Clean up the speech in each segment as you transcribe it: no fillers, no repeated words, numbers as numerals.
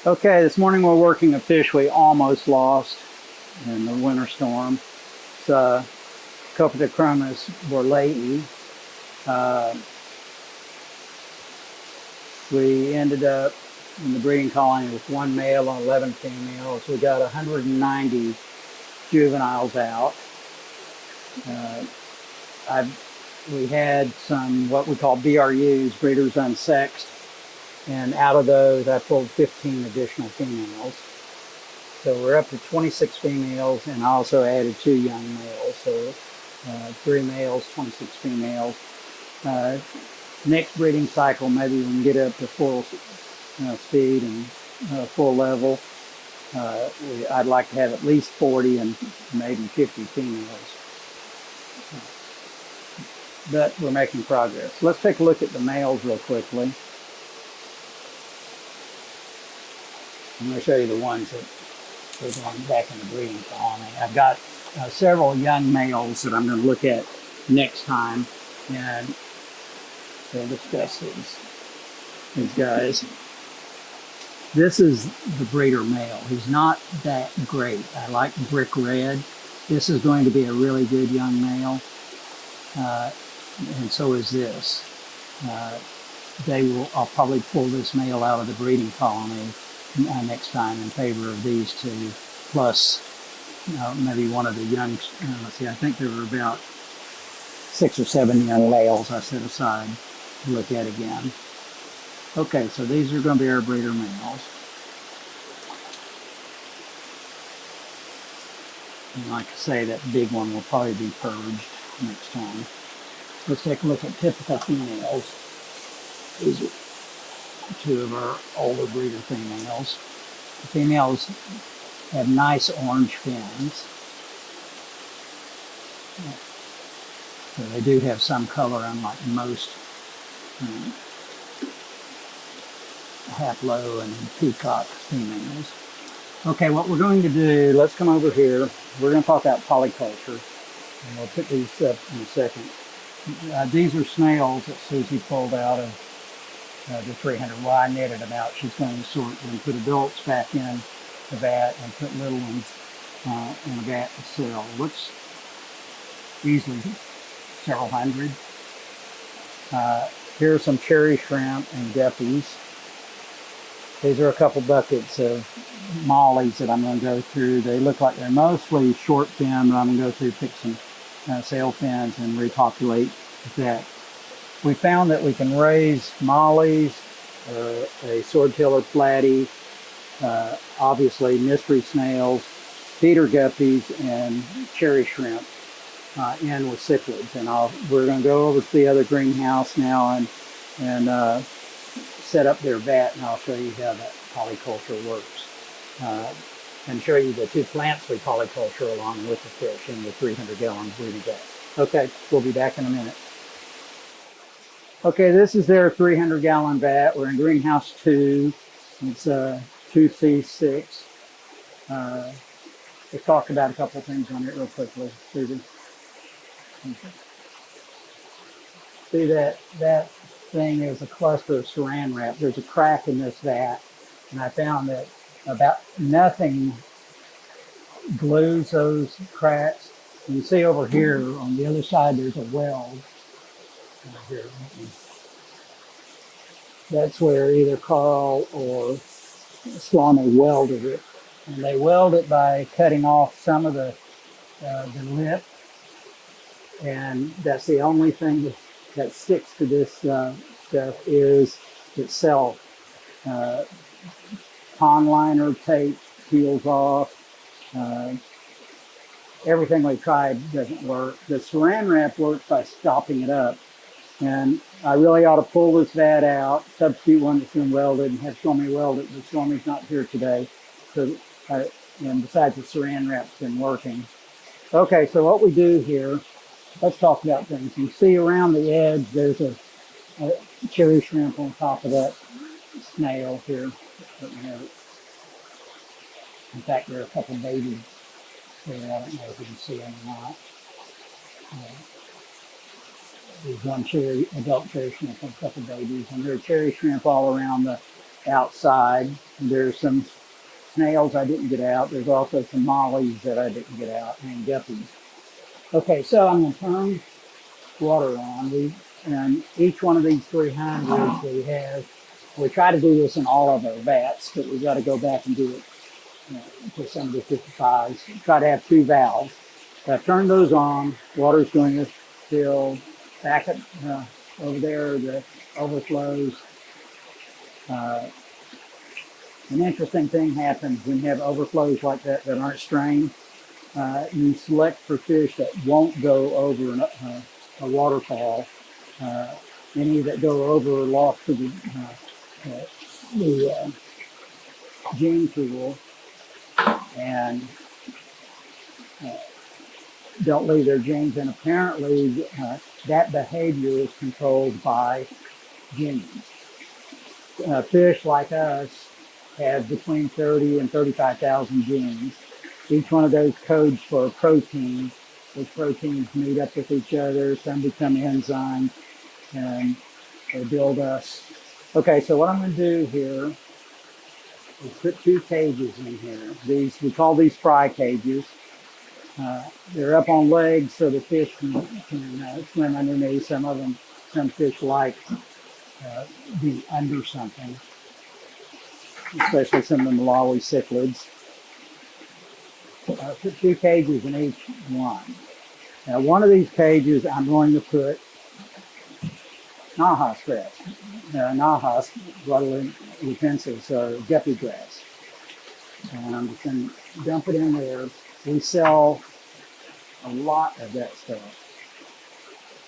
Okay, this morning we're working a fish we almost lost in the winter storm. It's Copadichromis borleyi. Uh, we ended up in the breeding colony with one male and 11 females. We got 190 juveniles out. Uh, we had some what we call BRUs, breeders unsexed, and out of those I pulled 15 additional females. So we're up to 26 females, and I also added 2 young males. So 3 males, 26 females. Next breeding cycle, maybe we can get up to full speed and full level. I'd like to have at least 40 and maybe 50 females. But we're making progress. Let's take a look at the males real quickly. I'm going to show you the ones that are going back in the breeding colony. I've got several young males that I'm going to look at next time, and we'll discuss these guys. This is the breeder male. He's not that great. I like brick red. This is going to be a really good young male, and so is this. I'll probably pull this male out of the breeding colony next time in favor of these two, plus maybe one of the young, let's see, I think there were about 6 or 7 young males I set aside to look at again. Okay, so these are going to be our breeder males. And like I say, that big one will probably be purged next time. Let's take a look at typical females. These are 2 of our older breeder females. The females have nice orange fins. So they do have some color, unlike most haplo and peacock females. Okay, what we're going to do, let's come over here. We're going to talk about polyculture, and we'll put these up in a second. These are snails that Susie pulled out of the 300. Well, I netted them out. She's going to sort them, put adults back in the vat, and put little ones in a vat to sell. Looks easily several hundred. Here are some cherry shrimp and guppies. These are a couple buckets of mollies that I'm going to go through. They look like they're mostly short fin, but I'm going to go through, pick some sail fins and repopulate with that. We found that we can raise mollies, a swordtailed platy, obviously mystery snails, feeder guppies, and cherry shrimp in with cichlids. And we're going to go over to the other greenhouse now and set up their vat, and I'll show you how that polyculture works. And show you the 2 plants we polyculture along with the fish in the 300-gallon breeding vat. Okay, we'll be back in a minute. Okay, this is their 300-gallon vat. We're in greenhouse 2. It's 2C6. Let's talk about a couple of things on it real quickly, Susan. Okay. See that thing is a cluster of saran wrap. There's a crack in this vat, and I found that about nothing glues those cracks. You see over here on the other side there's a weld. Here. That's where either Carl or Swami welded it, and they weld it by cutting off some of the lip, and that's the only thing that sticks to this stuff is itself. Pond liner tape peels off. Everything we tried doesn't work. The saran wrap works by stopping it up. And I really ought to pull this vat out, substitute one that's been welded, and have Swami weld it, but Swami's not here today. So, and besides, the saran wrap's been working. Okay, so what we do here, let's talk about things. You see around the edge, there's a cherry shrimp on top of that snail here. In fact, there are a couple babies there. I don't know if you can see them or not. There's one adult cherry shrimp and a couple babies, and there are cherry shrimp all around the outside. There's some snails I didn't get out. There's also some mollies that I didn't get out, and guppies. Okay, so I'm going to turn water on. And each one of these 300s we try to do this in all of our vats, but we've got to go back and do it for some of the 55s. Try to have 2 valves. So I've turned those on. Water's going to fill back up over there, the overflows. An interesting thing happens when you have overflows like that aren't strained. You select for fish that won't go over a waterfall. Any that go over are lost to the gene pool and don't leave their genes. And apparently that behavior is controlled by genes. Fish like us have between 30 and 35,000 genes. Each one of those codes for a protein. Those proteins meet up with each other. Some become enzymes and they build us. Okay, so what I'm going to do here is put 2 cages in here. We call these fry cages. They're up on legs so the fish can swim underneath. Some fish like be under something, especially some of the Malawi cichlids. Put 2 cages in each one. Now, one of these cages I'm going to put Naha grass. Naha, Guadalupensis, or guppy grass. And I'm just going to dump it in there. We sell a lot of that stuff.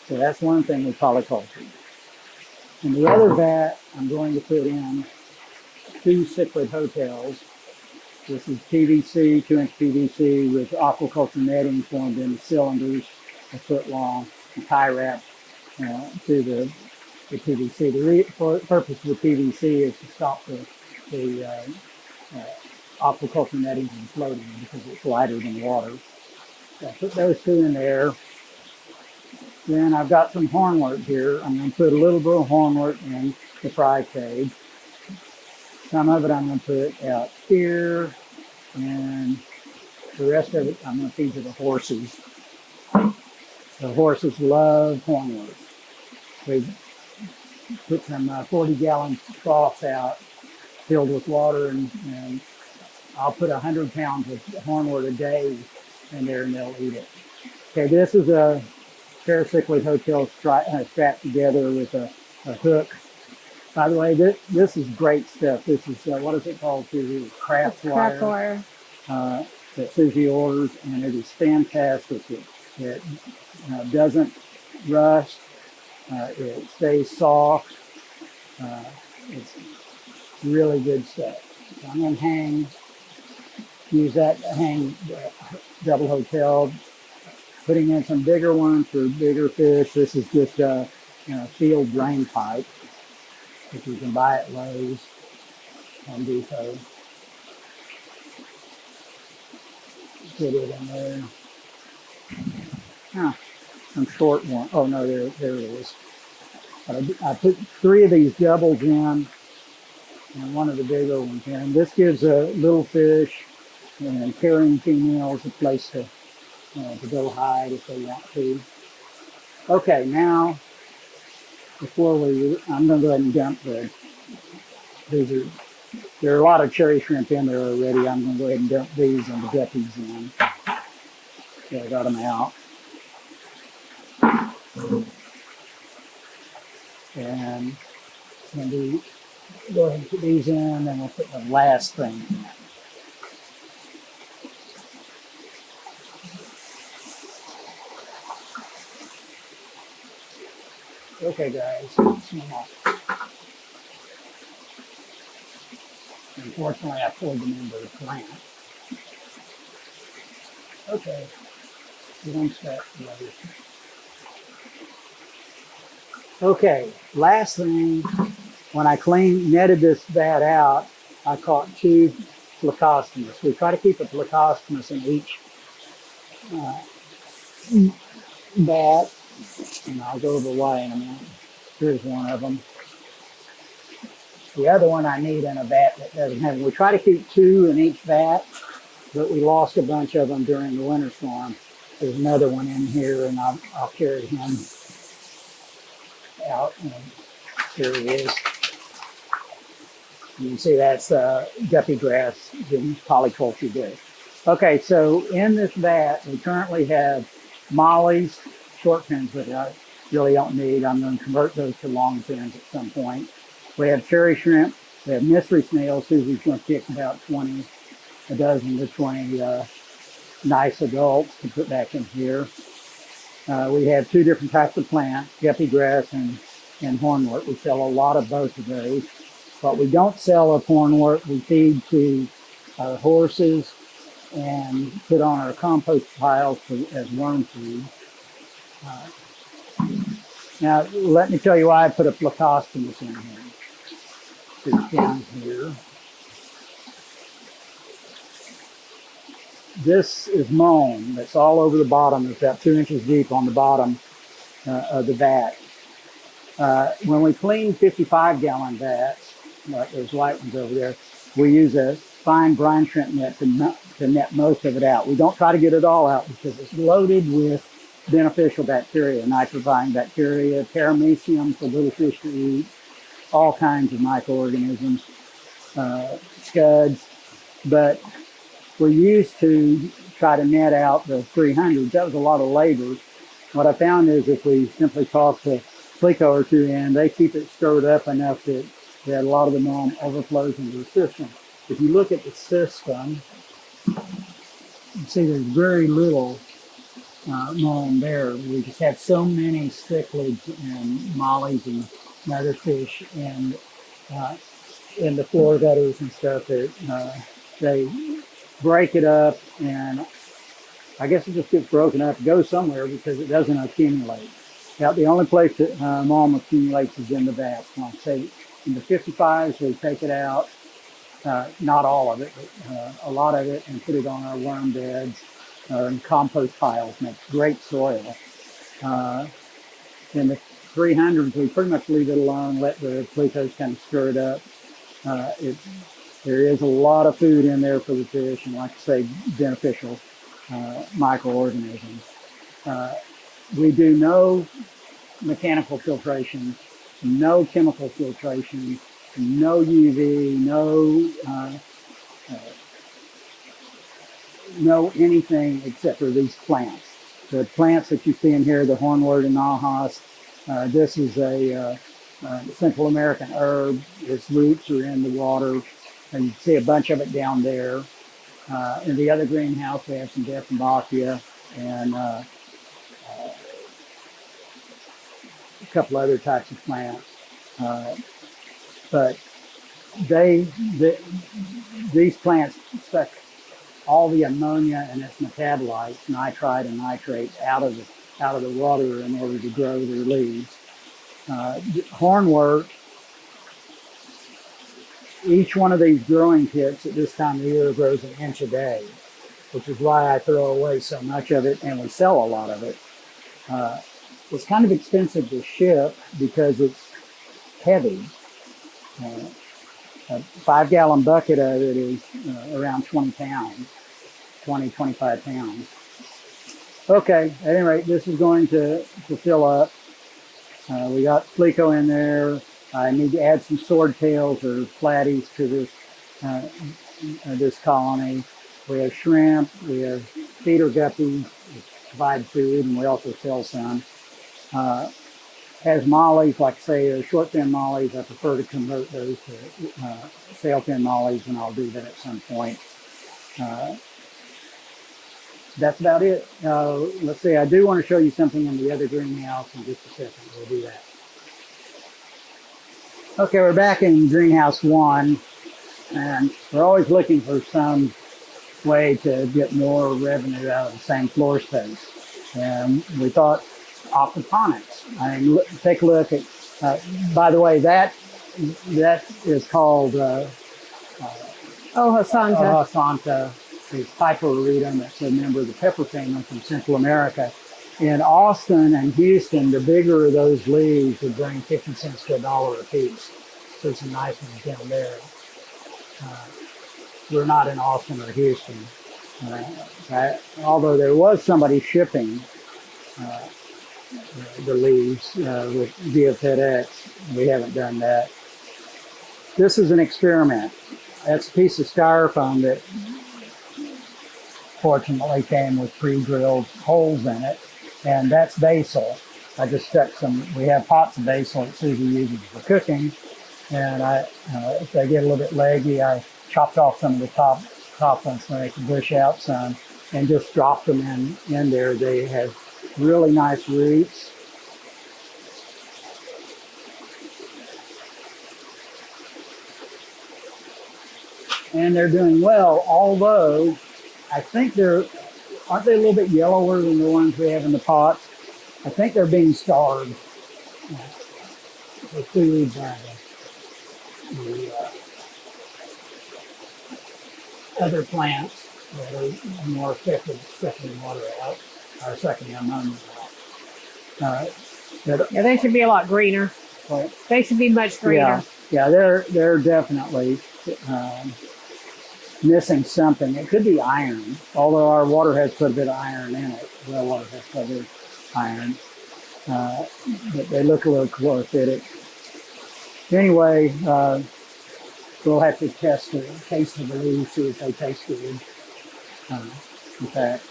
So that's one thing with polyculture. In the other vat, I'm going to put in 2 cichlid hotels. This is PVC, 2-inch PVC with aquaculture netting formed into cylinders, a foot long, and tie wrapped to the PVC. The purpose of the PVC is to stop the aquaculture netting from floating because it's lighter than water. So I put those 2 in there. Then I've got some hornwort here. I'm going to put a little bit of hornwort in the fry cage. Some of it I'm going to put out here, and the rest of it I'm going to feed to the horses. The horses love hornwort. We put some 40-gallon troughs out filled with water, and I'll put 100 pounds of hornwort a day in there, and they'll eat it. Okay, this is a paracichlid hotel strapped together with a hook. By the way, this is great stuff. This is, what is it called, Susie? Craft wire. That Susie orders, and it is fantastic. It doesn't rust. It stays soft. It's really good stuff. So I'm going to use that to hang the double hotel, putting in some bigger ones for bigger fish. This is just a field drain pipe, which you can buy at Lowe's, Home Depot. Put it in there. Some short one. Oh no, there it is. I put 3 of these doubles in and one of the bigger ones in. This gives little fish and carrying females a place to go hide if they want to. Okay, now I'm going to go ahead and dump there are a lot of cherry shrimp in there already. I'm going to go ahead and dump these and the guppies in. So I got them out. And I'm going to go ahead and put these in, and we'll put the last thing in. Okay, guys, small. Unfortunately, I pulled them into the plant. Okay, we don't start the other. Okay, last thing, when I netted this vat out, I caught 2 Plecostomus. We try to keep a Plecostomus in each vat, and I'll go over why in a minute. Here's one of them. The other one I need in a vat that doesn't have them. We try to keep 2 in each vat, but we lost a bunch of them during the winter storm. There's another one in here, and I'll carry him out. And here he is. You can see that's guppy grass being polycultured. Okay, so in this vat, we currently have mollies, short fins, which I really don't need. I'm going to convert those to long fins at some point. We have cherry shrimp. We have mystery snails. Susie's going to pick about a dozen to 20 nice adults to put back in here. We have 2 different types of plants, guppy grass and hornwort. We sell a lot of both of those. But we don't sell of hornwort. We feed to our horses and put on our compost piles as worm food. Now, let me tell you why I put a Plecostomus in here. Down here. This is mown. That's all over the bottom. It's about 2 inches deep on the bottom of the vat. When we clean 55-gallon vats, like those white ones over there, we use a fine brine shrimp net to net most of it out. We don't try to get it all out because it's loaded with beneficial bacteria, nitrifying bacteria, paramecium for little fish to eat, all kinds of microorganisms, scuds. But we used to try to net out the 300s. That was a lot of labor. What I found is if we simply toss a Plico or 2 in, they keep it stirred up enough that a lot of the mold overflows into the system. If you look at the system, you see there's very little mold there. We just have so many cichlids and mollies and other fish and in the floor gutters and stuff that they break it up, and I guess it just gets broken up. It goes somewhere because it doesn't accumulate. Now, the only place that mold accumulates is in the vats. Like I say, in the 55s, we take it out, not all of it, but a lot of it, and put it on our worm beds and compost piles. Makes great soil. In the 300s, we pretty much leave it alone, let the Plecos kind of stir it up. There is a lot of food in there for the fish, and like I say, beneficial microorganisms. We do no mechanical filtration, no chemical filtration, no UV, no anything except for these plants. The plants that you see in here, the hornwort and nahas, this is a Central American herb. Its roots are in the water, and you can see a bunch of it down there. In the other greenhouse, we have some Dieffenbachia and a couple other types of plants. But these plants suck all the ammonia and its metabolites, nitrite and nitrates, out of the water in order to grow their leaves. Hornwort, each one of these growing kits at this time of year grows 1 inch a day, which is why I throw away so much of it, and we sell a lot of it. It's kind of expensive to ship because it's heavy. A 5-gallon bucket of it is around 20 pounds, 25 pounds. Okay, at any rate, this is going to fill up. We got Plico in there. I need to add some swordtails or platies to this colony. We have shrimp, we have feeder guppies, which provide food, and we also sell some. Has mollies, like I say, short fin mollies. I prefer to convert those to sail fin mollies, and I'll do that at some point. That's about it. Let's see, I do want to show you something in the other greenhouse in just a second. We'll do that. Okay, we're back in greenhouse 1, and we're always looking for some way to get more revenue out of the same floor space. And we thought aquaponics. I mean, take a look at, by the way, that is called Ohasanta. It's Piperoridum. That's a member of the pepper family from Central America. In Austin and Houston, the bigger of those leaves would bring 50 cents to $1 a piece. There's some nice ones down there. We're not in Austin or Houston. Although there was somebody shipping the leaves via FedEx, we haven't done that. This is an experiment. That's a piece of styrofoam that fortunately came with pre-drilled holes in it, and that's basil. I just stuck some, we have pots of basil that Susie uses for cooking, and if they get a little bit leggy, I chopped off some of the top ones so they can bush out some, and just dropped them in there. They have really nice roots. And they're doing well, although I think aren't they a little bit yellower than the ones we have in the pots? I think they're being starved for food by the other plants that are more effective at sucking water out, or sucking ammonia out. Yeah, they should be a lot greener. Right. They should be much greener. Yeah, they're definitely missing something. It could be iron, although our water has quite a bit of iron in it. Well, water has quite a bit of iron, but they look a little chlorphytic. Anyway, we'll have to taste of the leaves, see if they taste good. In fact,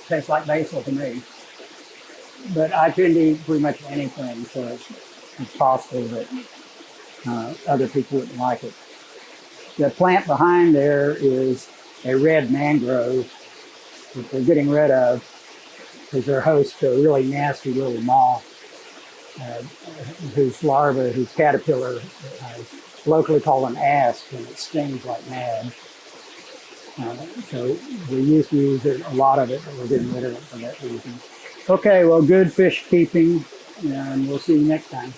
tastes like basil to me. But I tend to eat pretty much anything, so it's possible that other people wouldn't like it. The plant behind there is a red mangrove that they're getting rid of because they're host to a really nasty little moth whose larva, whose caterpillar, is locally called an asp, and it stings like mad. So we used to use a lot of it, but we're getting rid of it for that reason. Okay, well, good fish keeping, and we'll see you next time.